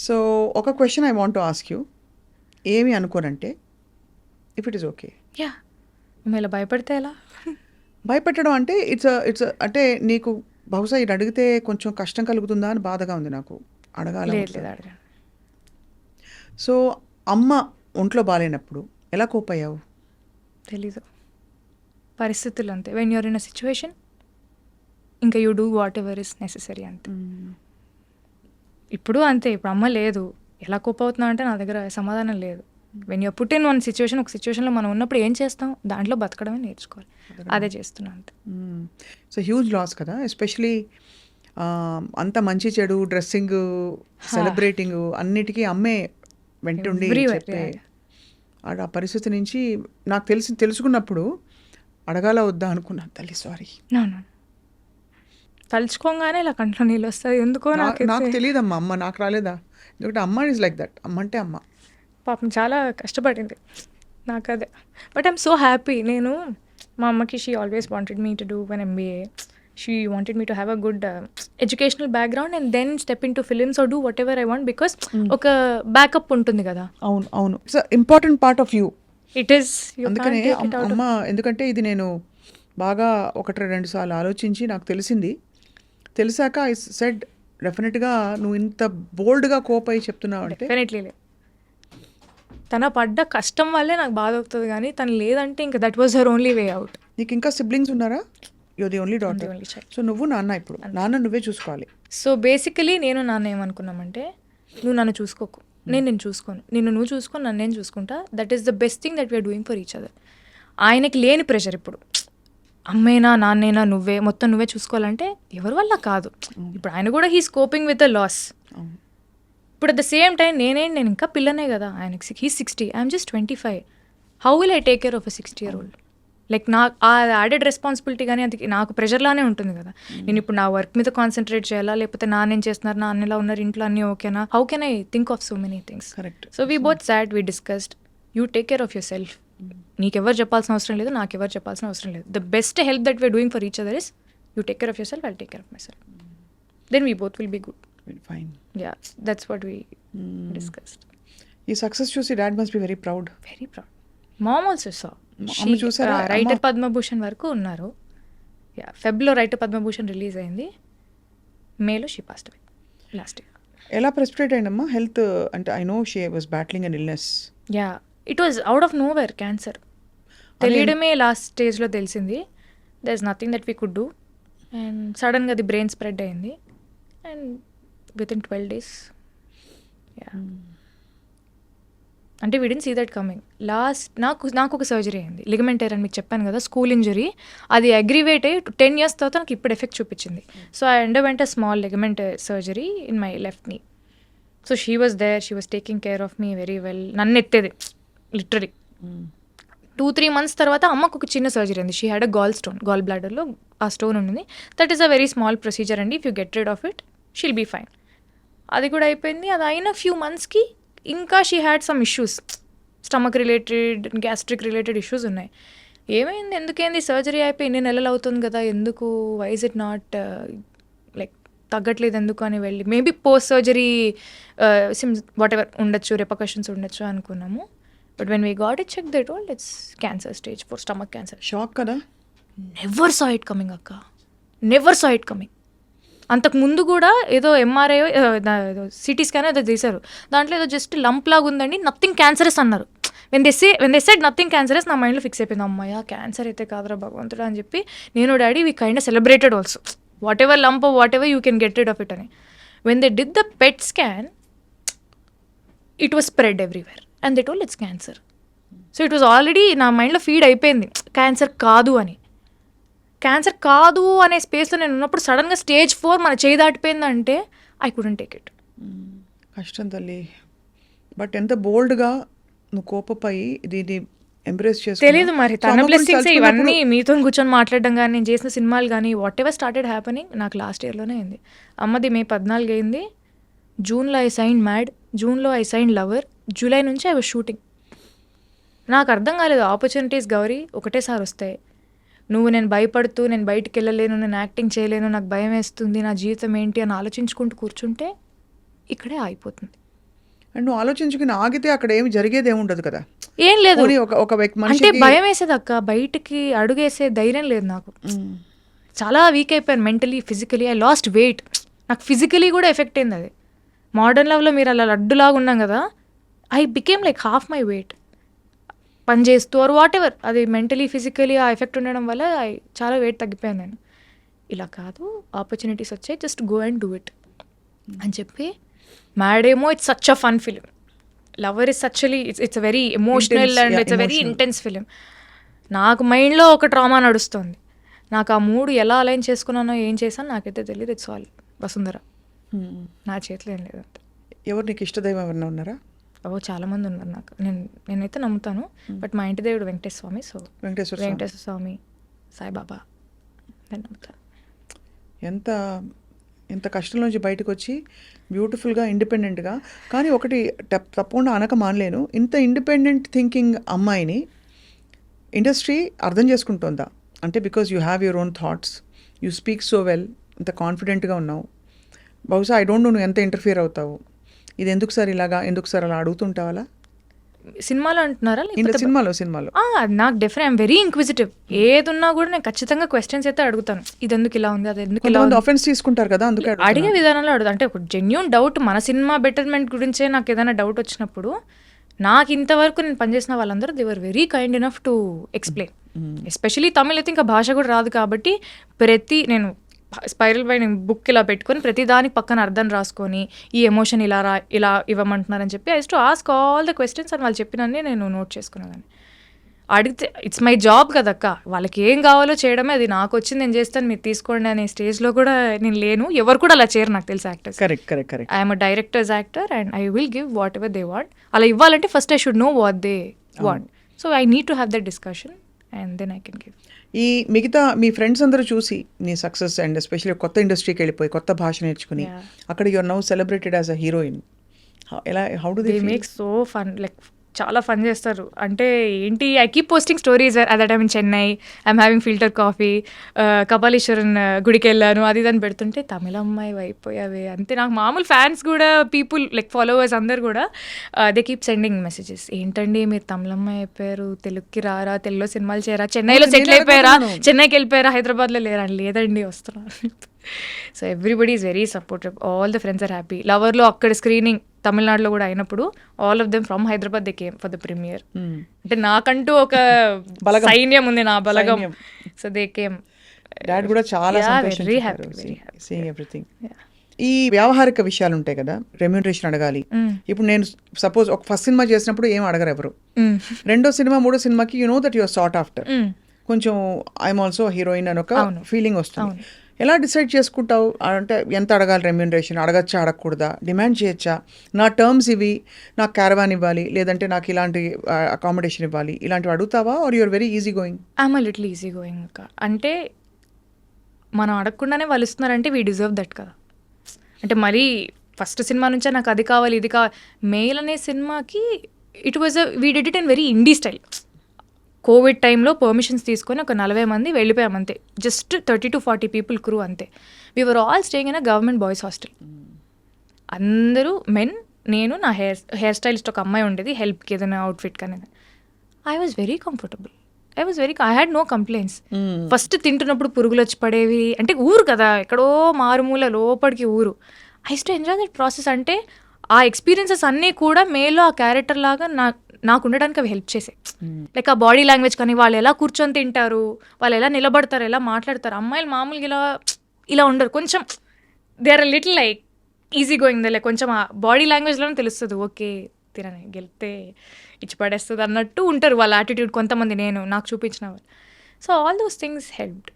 So ఒక question I want to ask you. ఏమి అనుకోనంటే if it is okay. Yeah మేము ఇలా భయపడితే ఎలా? భయపెట్టడం అంటే ఇట్స్ అంటే నీకు బహుశా ఇది అడిగితే కొంచెం కష్టం కలుగుతుందా అని బాధగా ఉంది నాకు. అడగాల లేదు లేదు అడగండి. సో అమ్మ ఒంట్లో బాగాలేనప్పుడు ఎలా కోపయ్యావు? తెలీదు, పరిస్థితులు అంతే. When you're in a situation ఇంకా you do whatever is necessary అంతే. ఇప్పుడు అంతే. ఇప్పుడు అమ్మ లేదు, ఎలా కోప అవుతున్నా అంటే నా దగ్గర సమాధానం లేదు. When you're put in one situation, ఒక సిచ్యువేషన్లో మనం ఉన్నప్పుడు ఏం చేస్తాం, దాంట్లో బతకడమే నేర్చుకోవాలి. అదే చేస్తున్నా అంతే. సో హ్యూజ్ లాస్ కదా, ఎస్పెషలీ అంత మంచి చెడు డ్రెస్సింగ్ సెలబ్రేటింగ్ అన్నిటికీ అమ్మే వెంటుండి Everywhere, చెప్పే yeah. ఆ పరిస్థితి నుంచి నాకు తెలుసుకున్నప్పుడు అడగాల వద్దా అనుకున్నాను. తల్లి సారీ. No, no. తలుచుకోగానే ఇలా కంట్లో నీళ్ళు వస్తుంది ఎందుకో నాకు తెలియదమ్మా, అమ్మ నాకు రాలేదా? ఎందుకంటే అమ్మ ఈజ్ లైక్ దట్. అమ్మ అంటే అమ్మ. పాపం చాలా కష్టపడింది నాకు అదే. But I'm so happy. నేను మా అమ్మకి she always wanted me to do one MBA. She wanted me to have a good educational background and then step in to films or do whatever I want, because ఒక backup ఉంటుంది కదా. అవును అవును, it's important part of you. It is. అందుకనే అమ్మ, ఎందుకంటే ఇది నేను బాగా 1-2 సార్లు ఆలోచించి నాకు తెలిసాక ఐ సెడ్ డెఫినెట్గా నువ్వు ఇంత బోల్డ్గా కోపై చెప్తున్నావు అంటే డెఫినెట్లీ లేదు. తన పడ్డ కష్టం వల్లే నాకు బాధ అవుతుంది, కానీ తను లేదంటే ఇంకా that was her only way out. నీకు ఇంకా సిబ్లింగ్స్ ఉన్నారా? You're the only daughter. So నువ్వు నాన్న, ఇప్పుడు నాన్న నువ్వే చూసుకోవాలి. సో బేసికలీ నేను నాన్న ఏమనుకున్నామంటే, నువ్వు నన్ను చూసుకోకు, నేను చూసుకోను, నువ్వు చూసుకొని నన్ను నేను చూసుకుంటా. That is the best thing that we are doing for each other. ఆయనకి లేని ప్రెషర్ ఇప్పుడు, అమ్మేనా నాన్నేనా నువ్వే మొత్తం నువ్వే చూసుకోవాలంటే ఎవరి వల్ల కాదు. ఇప్పుడు ఆయన కూడా he's coping with the loss. ఇప్పుడు అట్ ద సేమ్ టైం నేను ఇంకా పిల్లనే కదా, ఆయనకి he 60, I'm just 25. How will I take care of a 60-year-old? Like నాకు ఆ యాడెడ్ రెస్పాన్సిబిలిటీ కానీ అది నాకు ప్రెషర్లానే ఉంటుంది కదా. నేను ఇప్పుడు నా వర్క్ మీద కాన్సన్ట్రేట్ చేయాలా, లేకపోతే నాన్నేం చేస్తున్నారు, నాన్నలా ఉన్నారు ఇంట్లో, అన్నీ ఓకేనా, how can I think of so many things. Correct. So we both sat, we discussed, you take care of yourself. నీకెవరు చెప్పాల్సిన అవసరం లేదు, నాకెవరు చెప్పాల్సిన అవసరం లేదు. The best help that we are doing for each other is you take care of yourself, I'll take care of myself. Then we both will be good. Fine. Yeah, that's what we discussed. ఈ success చూసి dad must be very proud. Very proud. Mom also saw. అమ్మ చూసారా? Writer Padma Bhushan వరకు ఉన్నారు. Yeah, ఫెబ్లో writer Padma Bhushan release అయింది, మేలో she passed away last year. ఎలా ప్రెసిపిటేట్ అయిందమ్మా హెల్త్? అంటే I know she was battling an illness. Yeah, it was out of nowhere cancer. తెలియడమే లాస్ట్ స్టేజ్లో తెలిసింది. There is nothing that we could do. And సడన్గా అది బ్రెయిన్ స్ప్రెడ్ అయింది and within 12 days. Yeah, అంటే we didn't see that coming. నాకు ఒక surgery అయింది, లిగమెంట్ టైర్ అని మీకు చెప్పాను కదా, స్కూల్ ఇంజరీ. అది అగ్రివేట్ అయ్యి 10 years తర్వాత నాకు ఇప్పుడు ఎఫెక్ట్ చూపించింది. So I underwent a small ligament surgery in my left knee. So she was there, she was taking care of me very well. నన్ను ఎత్తేది లిటరలీ. 2-3 months తర్వాత అమ్మకు ఒక చిన్న సర్జరీ అయింది. షీ హ్యాడ్ అ గాల్ బ్లాడర్లో ఆ స్టోన్ ఉంది. That is a very small procedure అండి. If you get rid of it she'll be fine. అది కూడా అయిపోయింది. అది అయిన ఫ్యూ మంత్స్కి ఇంకా she had some issues, stomach related, gastric related issues ఉన్నాయి. ఏమైంది, ఎందుకేంది, సర్జరీ అయిపోయి 2 నెలలు అవుతుంది కదా, ఎందుకు, why is it not like తగ్గట్లేదు ఎందుకు అని వెళ్ళి maybe post surgery seems what ఉండొచ్చు, రెపకషన్స్ ఉండొచ్చు అనుకున్నాము. But when we got it check they told it's cancer stage 4, stomach cancer. Shock కదా. నెవర్ సా ఇట్ కమింగ్ అక్క, నెవర్ సా ఇట్ కమింగ్. అంతకు ముందు కూడా ఏదో ఎంఆర్ఐ ఏదో సిటీ స్కాన్ ఏదో తీశారు, దాంట్లో ఏదో జస్ట్ లంప్ లాగా ఉందండి, నథింగ్ క్యాన్సరస్ అన్నారు. When they said nothing cancerous, నా మైండ్లో ఫిక్స్ అయిపోయింది, అమ్మాయ క్యాన్సర్ అయితే కాదురా భగవంతుడా అని చెప్పి నేను daddy we kind celebrated also, whatever lump whatever you can get rid of it అని. When they did the PET scan it was spread everywhere and they told it's cancer. So it was already నా మైండ్లో feed అయిపోయింది cancer కాదు అని. Cancer కాదు అనే స్పేస్లో నేను ఉన్నప్పుడు సడన్గా స్టేజ్ 4 మన చేయి దాటిపోయిందంటే ఐ కుడెంట్ టేక్ ఇట్. కష్టం తల్లి. బట్ ఎంత బోల్డ్గా నువ్వు కోపపై దీన్ని ఎంబ్రేస్ చేసి తెలీదు మరి తన బ్లెస్సింగ్స్ ఇవన్నీ. మీతో కూర్చొని మాట్లాడడం కానీ, నేను చేసిన సినిమాలు కానీ, వాట్ ఎవర్ స్టార్టెడ్ హ్యాపెనింగ్ నాకు లాస్ట్ ఇయర్లోనే అయింది. అమ్మది May 14 అయింది. జూన్లో ఐ సైన్ మ్యాడ్, జూన్లో ఐ సైన్ లవర్, జూలై నుంచి ఐ వాజ్ షూటింగ్. నాకు అర్థం కాలేదు, ఆపర్చునిటీస్ గౌరీ ఒకటేసారి వస్తాయి. నేను భయపడుతూ నేను బయటికి వెళ్ళలేను, నేను యాక్టింగ్ చేయలేను, నాకు భయం వేస్తుంది, నా జీవితం ఏంటి అని ఆలోచించుకుంటూ కూర్చుంటే ఇక్కడే ఆగిపోతుంది. అండ్ నువ్వు ఆలోచించుకుని ఆగితే అక్కడ ఏమి జరిగేది ఏమి ఉండదు కదా. ఏం లేదు, పోనీ ఒక వ్యక్తి అంటే మనిషికి భయం వేసేది అక్క, బయటికి అడుగేసే ధైర్యం లేదు నాకు. చాలా వీక్ అయిపోయాను mentally, physically. I lost weight. నాకు ఫిజికలీ కూడా ఎఫెక్ట్ అయింది అది. మోడర్న్ లవ్లో మీరు అలా లడ్డులాగా ఉన్నాం కదా, I became like half my weight పని చేస్తూ ఆర్ వాట్ ఎవర్. అది మెంటలీ ఫిజికలీ ఆ ఎఫెక్ట్ ఉండడం వల్ల చాలా వెయిట్ తగ్గిపోయాను నేను. ఇలా కాదు, ఆపర్చునిటీస్ వచ్చాయి, just go and do it అని చెప్పి. మ్యాడ్ ఏమో it's such a fun film. Lover is సచ్చువలీ it's very emotional and it's very intense film. నాకు మైండ్లో ఒక ట్రామా నడుస్తుంది. నాకు ఆ మూడు ఎలా అలైన్ చేసుకున్నానో ఏం చేశాను నాకైతే తెలియదు. It's all Vasundhara. నా చేతిలో ఏం లేదు. ఎవరు నీకు ఇష్టదైవం ఎవరన్నా ఉన్నారా? చాలామంది ఉన్నారు నాకు. నేనైతే నమ్ముతాను, బట్ మా ఇంటి దేవుడు వెంకటేశ్వర స్వామి. సో వెంకటేశ్వర స్వామి, సాయిబాబా నేను నమ్ముతాను. ఎంత కష్టం నుంచి బయటకు వచ్చి బ్యూటిఫుల్గా ఇండిపెండెంట్గా, కానీ ఒకటి తప్పకుండా అనక మానలేను, ఇంత ఇండిపెండెంట్ థింకింగ్ అమ్మాయిని ఇండస్ట్రీ అర్థం చేసుకుంటుందా? అంటే because you have your own thoughts, you speak so well, ఇంత కాన్ఫిడెంట్గా ఉన్నావు. బహుశా ఐ డోంట్ నో నువ్వు ఎంత ఇంటర్ఫియర్ అవుతావు. ఇది ఎందుకు సార్ ఇలాగా, ఎందుకు సార్ అలా అడుగుతుంటావా? సినిమాలో అంటున్నారా? సినిమాలో నాకు డెఫినెట్ ఐఎమ్ వెరీ ఇంక్విజిటివ్. ఏదున్నా కూడా నేను ఖచ్చితంగా క్వశ్చన్స్ అయితే అడుగుతాను. ఇది ఎందుకు ఇలా ఉంది, అది ఎందుకు ఇలా ఉంది. ఆఫెన్స్ తీసుకుంటారు కదా, అందుకే అడిగే విధానంలో అడుగుతాను. అంటే ఒక జెన్యూన్ డౌట్, మన సినిమా బెటర్మెంట్ గురించే నాకు ఏదైనా డౌట్ వచ్చినప్పుడు, నాకు ఇంతవరకు నేను పనిచేసిన వాళ్ళందరూ they were very kind enough to explain. Especially Tamil అయితే ఇంకా భాష కూడా రాదు కాబట్టి, నేను స్పైరల్ బై నేను బుక్ ఇలా పెట్టుకొని ప్రతి దానికి పక్కన అర్థం రాసుకొని, ఈ ఎమోషన్ ఇలా ఇవ్వమంటున్నారని చెప్పి I to ask all the questions అని వాళ్ళు చెప్పినన్నీ నేను నోట్ చేసుకునేదాన్ని. అడిగితే ఇట్స్ మై జాబ్ కదక్క, వాళ్ళకి ఏం కావాలో చేయడమే, అది నాకు వచ్చింది నేను చేస్తాను, మీరు తీసుకోండి అనే స్టేజ్లో కూడా నేను లేను. ఎవరు కూడా అలా చేయరు నాకు తెలిసి actors. Correct. I'm a director's actor and I will give what they want. అలా ఇవ్వాలంటే first I should know what they want. So I need to have that discussion and then I can give. ఈ మిగతా మీ friends అందరూ చూసి నీ success and especially కొత్త ఇండస్ట్రీకి వెళ్ళిపోయి కొత్త భాష నేర్చుకుని అక్కడ you are now celebrated as a heroine, how do they make so fun, like చాలా ఫన్ చేస్తారు. అంటే ఏంటి, I keep posting stories at that time in Chennai, I'm having filter coffee, Kapaleeshwaran గుడికి వెళ్ళాను, అది దాన్ని పెడుతుంటే తమిళ అమ్మాయి అయిపోయావే అంతే. నాకు మామూలు ఫ్యాన్స్ కూడా, పీపుల్ లైక్ ఫాలోవర్స్ అందరు కూడా దే కీప్ సెండింగ్ మెసేజెస్. ఏంటండి మీరు తమిళ అమ్మాయి అయిపోయారు, తెలుగుకి రారా, తెలుగులో సినిమాలు చేయరా, చెన్నైలో సెటిల్ అయిపోయారా, చెన్నైకి వెళ్ళిపోయారా, హైదరాబాద్లో లేరా? లేదండి వస్తున్నారు. So everybody is very supportive, all the friends are happy. లవర్లో అక్కడ స్క్రీనింగ్ తమిళనాడులో కూడా అయినప్పుడు all of them from Hyderabad they came for the premiere. అంటే నాకంటూ ఒక సైన్యం ఉంది, నా బలగం. So they came. డాడ్ కూడా చాలా వెరీ హ్యాపీ సీయింగ్ ఎవ్రీథింగ్. ఈ వ్యావహారిక విషయాలు ఉంటాయి కదా, రెమ్యూనరేషన్ అడగాలి. ఇప్పుడు నేను సపోజ్ ఒక ఫస్ట్ సినిమా చేసినప్పుడు ఏం అడగరు ఎవరు, రెండో సినిమా మూడో సినిమాకి you know that your sought after, కొంచెం ఐఎమ్ ఆల్సో హీరోయిన్ అని ఒక ఫీలింగ్ వస్తుంది. ఎలా డిసైడ్ చేసుకుంటావు? అంటే ఎంత అడగాలి రెమ్యూనరేషన్, అడగచ్చా అడగకూడదా, డిమాండ్ చేయొచ్చా, నా టర్మ్స్ ఇవి, నాకు క్యారవాన్ ఇవ్వాలి, లేదంటే నాకు ఇలాంటి అకామిడేషన్ ఇవ్వాలి, ఇలాంటివి అడుగుతావా? Or you're very easy going? I'm a little easy going అక్క. అంటే మనం అడగకుండానే వాళ్ళు ఇస్తున్నారంటే వీ డిజర్వ్ దట్ కదా. అంటే మరీ ఫస్ట్ సినిమా నుంచే నాకు అది కావాలి ఇది కావాలి. మెయిల్ అనే సినిమాకి it was we did it in very INDI style. Covid టైంలో పర్మిషన్స్ తీసుకొని ఒక 40 మంది వెళ్ళిపోయాం అంతే, జస్ట్ 30 to 40 పీపుల్ క్రూ అంతే. We were all staying in a government boys hostel. అందరూ మెన్, నేను, నా హెయిర్ స్టైలిస్ట్ ఒక అమ్మాయి ఉండేది హెల్ప్కి ఏదైనా అవుట్ఫిట్ కానీ. I was very comfortable, I had no complaints. First తింటున్నప్పుడు పురుగులు వచ్చి పడేవి, అంటే ఊరు కదా, ఎక్కడో మారుమూల లోపలికి ఊరు. I used to enjoy that process. అంటే ఆ ఎక్స్పీరియన్సెస్ అన్నీ కూడా మేలో ఆ క్యారెక్టర్ లాగా నాకు ఉండడానికి అవి హెల్ప్ చేసాయి. లైక్ ఆ బాడీ లాంగ్వేజ్ కానీ, వాళ్ళు ఎలా కూర్చొని తింటారు, వాళ్ళు ఎలా నిలబడతారు, ఎలా మాట్లాడతారు. అమ్మాయిలు మామూలుగా ఇలా ఉండరు, కొంచెం they are little like easy going. Like కొంచెం ఆ బాడీ లాంగ్వేజ్లోనే తెలుస్తుంది, ఓకే తినని గెలితే ఇచ్చి పడేస్తుంది అన్నట్టు ఉంటారు వాళ్ళ యాటిట్యూడ్ కొంతమంది, నాకు చూపించిన వాళ్ళు. So all those things helped.